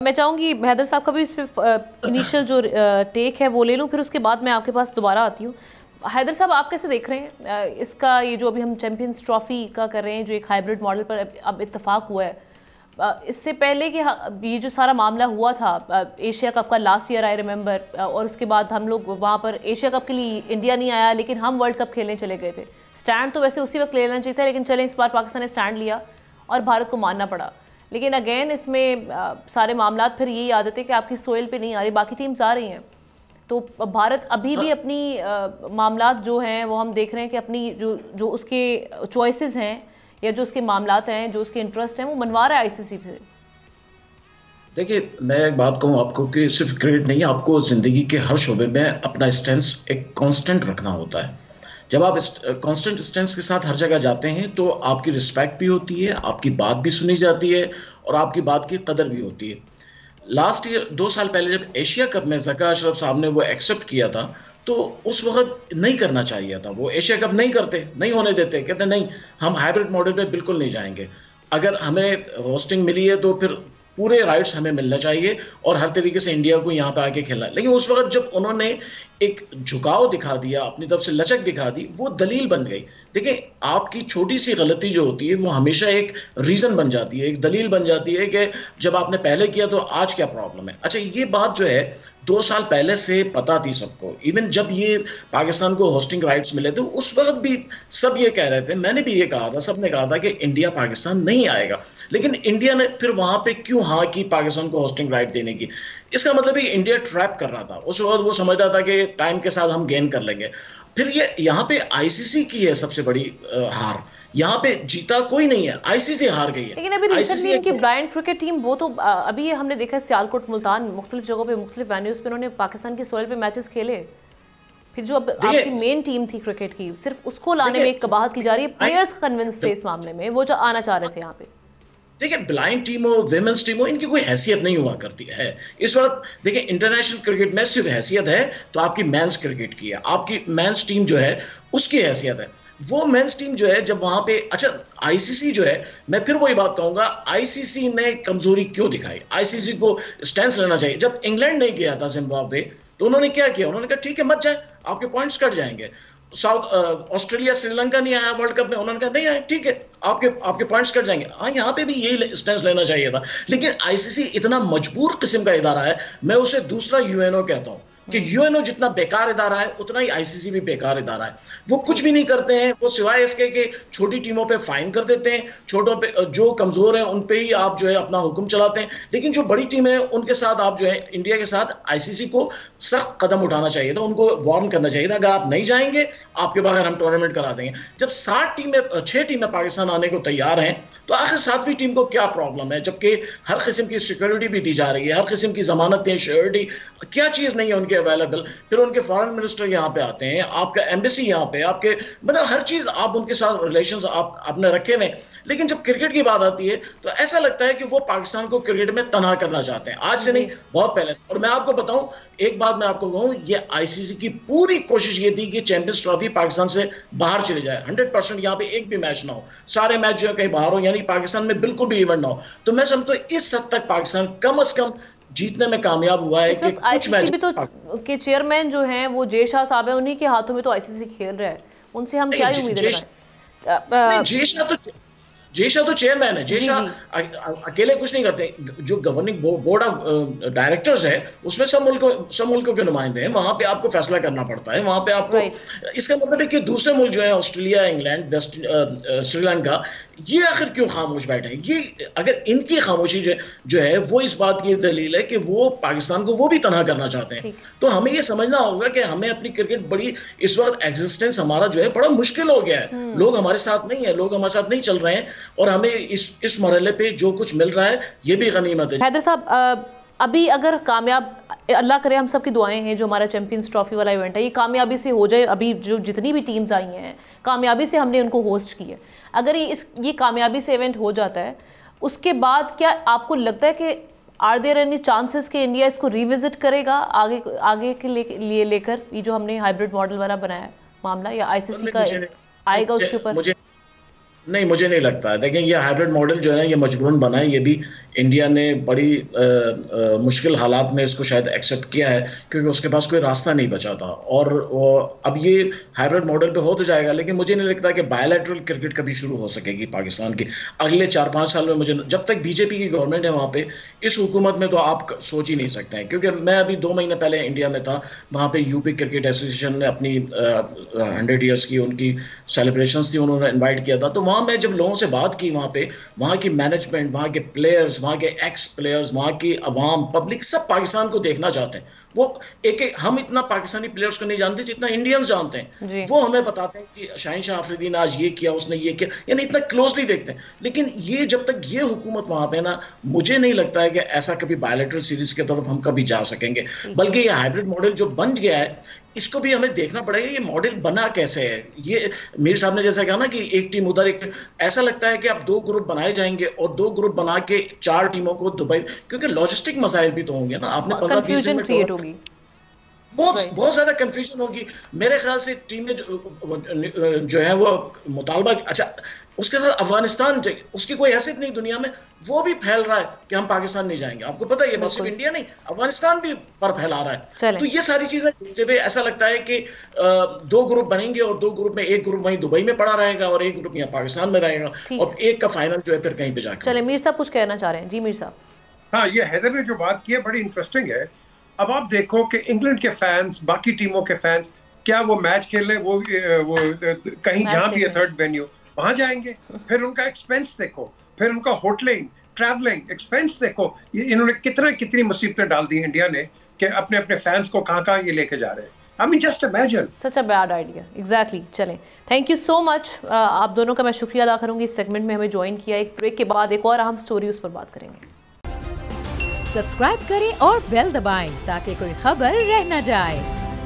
मैं चाहूँगी हैदर साहब का भी इस पे इनिशियल जो टेक है वो ले लूँ, फिर उसके बाद मैं आपके पास दोबारा आती हूँ। हैदर साहब, आप कैसे देख रहे हैं इसका, ये जो अभी हम चैंपियंस ट्रॉफी का कर रहे हैं, जो एक हाइब्रिड मॉडल पर अब इत्तेफाक हुआ है, इससे पहले कि ये जो सारा मामला हुआ था एशिया कप का लास्ट ईयर आई रिमेंबर, और उसके बाद हम लोग वहाँ पर एशिया कप के लिए इंडिया नहीं आया, लेकिन हम वर्ल्ड कप खेलने चले गए थे। स्टैंड तो वैसे उसी वक्त लेना चाहिए था, लेकिन चलें इस बार पाकिस्तान ने स्टैंड लिया और भारत को मानना पड़ा। लेकिन अगेन इसमें सारे मामला फिर यही आदत है कि आपकी सोइल पे नहीं आ रही, बाकी टीम्स आ रही हैं, तो भारत अभी भी अपनी मामलात जो हैं वो हम देख रहे हैं कि अपनी जो उसके चॉइसेस हैं या जो उसके मामलात हैं, जो उसके इंटरेस्ट हैं, वो मनवा रहा है आईसीसी पे। देखिए, मैं एक बात कहूँ आपको कि सिर्फ क्रिकेट नहीं, आपको ज़िंदगी के हर शोबे में अपना स्टैंस एक कांस्टेंट रखना होता है। जब आप कांस्टेंट स्टैंस के साथ हर जगह जाते हैं तो आपकी रिस्पेक्ट भी होती है, आपकी बात भी सुनी जाती है और आपकी बात की कदर भी होती है। लास्ट ईयर 2 साल पहले जब एशिया कप में ज़का अशरफ साहब ने वो एक्सेप्ट किया था, तो उस वक्त नहीं करना चाहिए था। वो एशिया कप नहीं करते, नहीं होने देते, कहते नहीं, हम हाइब्रिड मॉडल पे बिल्कुल नहीं जाएंगे। अगर हमें होस्टिंग मिली है तो फिर पूरे राइट्स हमें मिलना चाहिए और हर तरीके से इंडिया को यहाँ पे आके खेलना है। लेकिन उस वक्त जब उन्होंने एक झुकाव दिखा दिया, अपनी तरफ से लचक दिखा दी, वो दलील बन गई। देखिए, आपकी छोटी सी गलती जो होती है वो हमेशा एक रीजन बन जाती है, एक दलील बन जाती है कि जब आपने पहले किया तो आज क्या प्रॉब्लम है। अच्छा, ये बात जो है 2 साल पहले से पता थी सबको। इवन जब ये पाकिस्तान को होस्टिंग राइट्स मिले थे उस वक्त भी सब ये कह रहे थे, मैंने भी ये कहा था, सबने कहा था कि इंडिया पाकिस्तान नहीं आएगा। लेकिन इंडिया ने फिर वहां पे क्यों हाँ की पाकिस्तान को होस्टिंग राइट देने की? इसका मतलब है इंडिया ट्रैप कर रहा था। उस वक्त वो समझ रहा था कि टाइम के साथ हम गेन कर लेंगे। फिर ये यहाँ पे आईसीसी की है सबसे बड़ी हार। यहाँ पे जीता कोई नहीं है, आईसीसी हार गई है। लेकिन अभी रिसेंटली इनकी ब्लाइंड क्रिकेट टीम, वो तो अभी हमने देखा सियालकोट, मुल्तान, मुख्तलिफ जगहों पे, मुख्तलिफ वेन्यूज पे उन्होंने पाकिस्तान की सोइल पे मैचेस खेले। फिर जो अब आपकी मेन टीम थी क्रिकेट की, सिर्फ उसको लाने में एक कबाहत की जा रही है। प्लेयर्स कन्विंस थे इस मामले में, वो जो आना चाह रहे थे यहाँ पे। देखिए, ब्लाइंड टीम हो, विमेंस टीम हो, इनकी कोई हैसियत नहीं हुआ करती है इस वक्त। देखिए, इंटरनेशनल क्रिकेट में सिर्फ हैसियत है तो आपकी मेंस क्रिकेट की है, आपकी मेंस टीम जो है उसकी हैसियत है। वो मेंस टीम जो है जब वहां पे, अच्छा, आईसीसी जो है, मैं फिर वही बात कहूंगा, आईसीसी ने कमजोरी क्यों दिखाई? आईसीसी को स्टैंस लेना चाहिए। जब इंग्लैंड नहीं गया था जिम्बाब्वे, तो उन्होंने क्या किया? उन्होंने कहा ठीक है, मत जाए, आपके पॉइंट्स कट जाएंगे। साउथ ऑस्ट्रेलिया, श्रीलंका नहीं आया वर्ल्ड कप में, उन्होंने कहा नहीं आया, ठीक है, आपके आपके पॉइंट्स कट जाएंगे। हाँ, यहाँ पे भी यही स्टैंस लेना चाहिए था। लेकिन आईसीसी इतना मजबूर किस्म का इदारा है, मैं उसे दूसरा यूएनओ कहता हूँ कि यूएनओ जितना बेकार इदारा है उतना ही आईसीसी भी बेकार इदारा है। वो कुछ भी नहीं करते हैं, वो सिवाय इसके कि छोटी टीमों पे फाइन कर देते हैं, छोटों पे जो कमजोर हैं उन पे ही आप जो है अपना हुक्म चलाते हैं। लेकिन जो बड़ी टीम है उनके साथ आप जो है, इंडिया के साथ आईसीसी को सख्त कदम उठाना चाहिए था, उनको वार्न करना चाहिए था, अगर आप नहीं जाएंगे आपके बगैर हम टूर्नामेंट करा देंगे। जब 6 टीमें पाकिस्तान आने को तैयार हैं, तो आखिर 7वीं टीम को क्या प्रॉब्लम है? जबकि हर किस्म की सिक्योरिटी भी दी जा रही है, हर किस्म की जमानतें, श्योरिटी, क्या चीज नहीं है उनके अवेलेबल। फिर उनके फॉरेन मिनिस्टर यहाँ पे आते हैं, आपका एम्बेसी यहाँ पे, आपके मतलब हर चीज आप उनके साथ रिलेशंस आपने रखे हुए। लेकिन जब क्रिकेट की बात आती है तो ऐसा लगता है कि वो पाकिस्तान को क्रिकेट में तनहा करना चाहते हैं, आज से नहीं, बहुत पहले से। और मैं आपको बताऊं, एक बात मैं आपको कहूं, ये आईसीसी की पूरी कोशिश ये थी कि चैंपियंस ट्रॉफी पाकिस्तान से बाहर चले जाए, 100% यहाँ पे एक भी मैच ना हो, सारे मैच जो है कहीं बाहर हो, यानी पाकिस्तान में बिल्कुल भी इवेंट ना हो। तो मैं समझता हूं इस हद तक पाकिस्तान कम से कम जीतने में कामयाब हुआ है कि कुछ मैच भी तो के चेयरमैन जो हैं वो जय शाह साहब है, उन्हीं के हाथों में तो आईसीसी खेल रहा है, उनसे हम क्या उम्मीद है? जय शाह तो चेयरमैन है, जय शाह अकेले कुछ नहीं करते। जो गवर्निंग बोर्ड ऑफ डायरेक्टर्स है उसमें सब मुल्कों के नुमाइंदे हैं, वहां पे आपको फैसला करना पड़ता है, वहां पे आपको इसका मतलब है कि दूसरे मुल्क जो है, ऑस्ट्रेलिया, इंग्लैंड, श्रीलंका, ये आखिर क्यों खामोश बैठे हैं? ये अगर इनकी खामोशी जो है वो इस बात की दलील है कि वो पाकिस्तान को वो भी तनहा करना चाहते हैं। तो हमें ये समझना होगा कि हमें अपनी क्रिकेट बड़ी, इस वक्त एग्जिस्टेंस हमारा जो है बड़ा मुश्किल हो गया है। लोग हमारे साथ नहीं है, लोग हमारे साथ नहीं चल रहे हैं और हमें इस मरहले पे जो कुछ मिल रहा है ये भी गनीमत है। हैदर साहब, अभी अगर कामयाब, अल्लाह करे, हम सबकी दुआएं हैं, जो हमारा चैंपियंस ट्रॉफी वाला इवेंट है ये कामयाबी से हो जाए, अभी जो जितनी भी टीम्स आई हैं कामयाबी से हमने उनको होस्ट किया, अगर ये कामयाबी से इवेंट हो जाता है, उसके बाद क्या आपको लगता है कि आर देयर एनी चांसेस कि इंडिया इसको रिविजिट करेगा आगे के लिए लेकर, ये जो हमने हाइब्रिड मॉडल वाला बनाया मामला, या आईसीसी का आएगा उसके ऊपर? नहीं, मुझे नहीं लगता है। देखिए, ये हाइब्रिड मॉडल जो है ना, ये मजबूरन बना है। ये भी इंडिया ने बड़ी मुश्किल हालात में इसको शायद एक्सेप्ट किया है, क्योंकि उसके पास कोई रास्ता नहीं बचा था। और अब ये हाइब्रिड मॉडल पे हो तो जाएगा, लेकिन मुझे नहीं लगता कि बायलैटरल क्रिकेट कभी शुरू हो सकेगी पाकिस्तान की अगले 4-5 साल में। मुझे, जब तक बीजेपी की गवर्नमेंट है वहाँ पे, इस हुकूमत में, तो आप सोच ही नहीं सकते हैं। क्योंकि मैं अभी 2 महीने पहले इंडिया में था, वहाँ पे यूपी क्रिकेट एसोसिएशन ने अपनी 100 ईयर्स की उनकी सेलिब्रेशंस थी, उन्होंने इन्वाइट किया था। तो वहाँ मैं जब लोगों से बात की, वहाँ पे वहाँ की मैनेजमेंट, वहाँ के प्लेयर्स, वहाँ के एक्स प्लेयर्स, वहाँ की अवाम, पब्लिक, सब पाकिस्तान को देखना चाहते हैं। वो हम इतना पाकिस्तानी प्लेयर्स को नहीं जानते जितना इंडियंस जानते हैं। वो हमें बताते हैं कि शाहीन शाह अफरीदी ने आज ये किया, उसने ये किया, यानी इतना क्लोजली देखते हैं। लेकिन ये जब तक ये हुकूमत वहां पे ना, मुझे नहीं लगता है कि ऐसा कभी बायलैटरल सीरीज की तरफ हम कभी जा सकेंगे। बल्कि ये हाइब्रिड मॉडल जो बन गया है, इसको भी हमें देखना पड़ेगा ये मॉडल बना कैसे है। ये मीर साहब ने जैसा कहा ना कि एक टीम उधर, एक, ऐसा लगता है कि अब 2 ग्रुप बनाए जाएंगे और 2 ग्रुप बना के 4 टीमों को दुबई, क्योंकि लॉजिस्टिक मसाइल भी तो होंगे ना। आपने 15-20 दिन क्रिएट होगी, बहुत ज्यादा कंफ्यूजन होगी। मेरे ख्याल से टीमें जो है वो मुतालबा, अच्छा, उसके साथ अफगानिस्तान, उसकी कोई हैसियत नहीं दुनिया में, वो भी फैल रहा है कि हम पाकिस्तान नहीं जाएंगे। आपको पता है, ये बस सिर्फ इंडिया नहीं, अफगानिस्तान भी पर फैला रहा है। तो ये सारी चीजें देखते हुए ऐसा लगता है कि 2 ग्रुप बनेंगे और 2 ग्रुप में एक ग्रुप वहीं दुबई में पड़ा रहेगा और एक ग्रुप यहाँ पाकिस्तान में रहेगा, और एक का फाइनल जो है फिर कहीं पे जाकर। चले, मीर साहब कुछ कहना चाह रहे हैं। जी मीर साहब। हाँ, ये हैदर ने जो बात की है बड़ी इंटरेस्टिंग है। अब आप देखो कि इंग्लैंड के फैंस, बाकी टीमों के फैंस, क्या वो मैच खेलने वो कहीं जहां भी है थर्ड वेन्यू वहां जाएंगे? फिर उनका एक्सपेंस देखो, फिर उनका होटलिंग, ट्रैवलिंग एक्सपेंस देखो। ये इन्होंने कितनी मुसीबतें डाल दी इंडिया ने कि अपने अपने फैंस को कहां ये लेके जा रहे हैं। I mean, just imagine. Such a bad idea. Exactly. चलें, थैंक यू सो मच। आप दोनों का मैं शुक्रिया अदा करूंगी इस सेगमेंट में हमें ज्वाइन किया। एक ब्रेक के बाद एक और अहम स्टोरी उस पर बात करेंगे। सब्सक्राइब करें और बेल दबाएं ताकि कोई खबर रह न जाए।